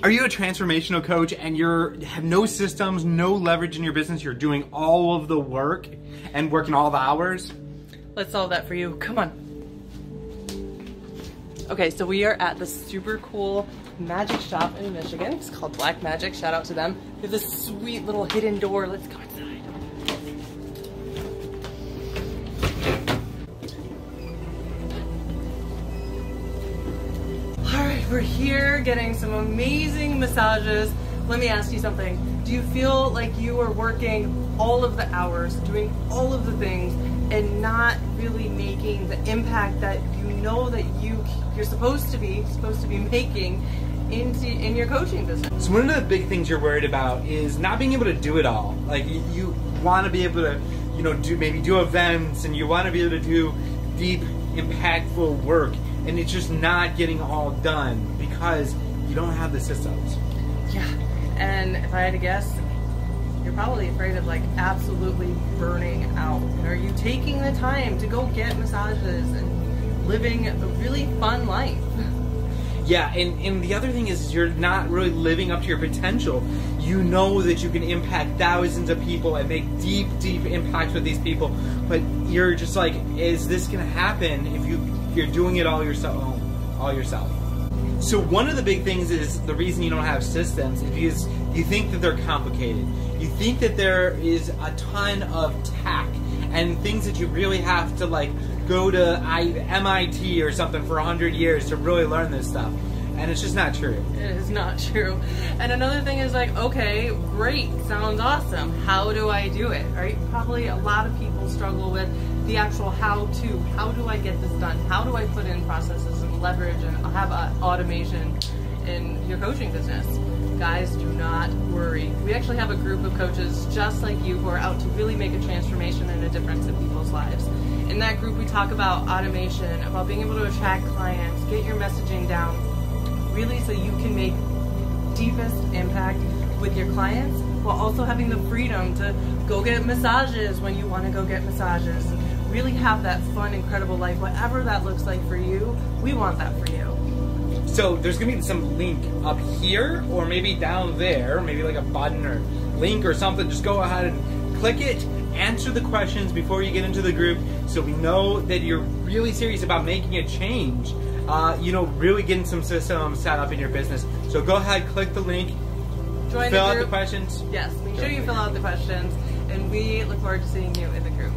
Are you a transformational coach and you have no systems, no leverage in your business, you're doing all of the work and working all the hours? Let's solve that for you. Come on. Okay, so we are at the super cool magic shop in Michigan. It's called Black Magic. Shout out to them. They have this sweet little hidden door. Let's go inside. We're here getting some amazing massages. Let me ask you something. Do you feel like you are working all of the hours, doing all of the things, and not really making the impact that you know that you're supposed to be making in your coaching business? So one of the big things you're worried about is not being able to do it all. Like you want to be able to, do events, and you want to be able to do deep, impactful work. And it's just not getting all done because you don't have the systems. Yeah, and if I had to guess, you're probably afraid of like absolutely burning out. Are you taking the time to go get massages and living a really fun life? Yeah, and the other thing is you're not really living up to your potential. You know that you can impact thousands of people and make deep, deep impacts with these people, but you're just like, is this gonna happen if you're doing it all yourself? So one of the big things is the reason you don't have systems is because you think that they're complicated. You think that there is a ton of tack and things that you really have to like go to MIT or something for 100 years to really learn this stuff. And it's just not true. It is not true. And another thing is like, okay, great, sounds awesome. How do I do it? Right? Probably a lot of people struggle with the actual how-to. How do I get this done? How do I put in processes and leverage and have automation in your coaching business? Guys, do not worry. We actually have a group of coaches just like you who are out to really make a transformation and a difference in people's lives. In that group, we talk about automation, about being able to attract clients, get your messaging down, really so you can make deepest impact with your clients while also having the freedom to go get massages when you want to go get massages and really have that fun, incredible life. Whatever that looks like for you, we want that for you. So there's going to be some link up here or maybe down there, maybe like a button or link or something. Just go ahead and click it, answer the questions before you get into the group so we know that you're really serious about making a change. Really getting some systems set up in your business. So go ahead, click the link, fill out the questions. Yes, make sure you fill out the questions, and we look forward to seeing you in the group.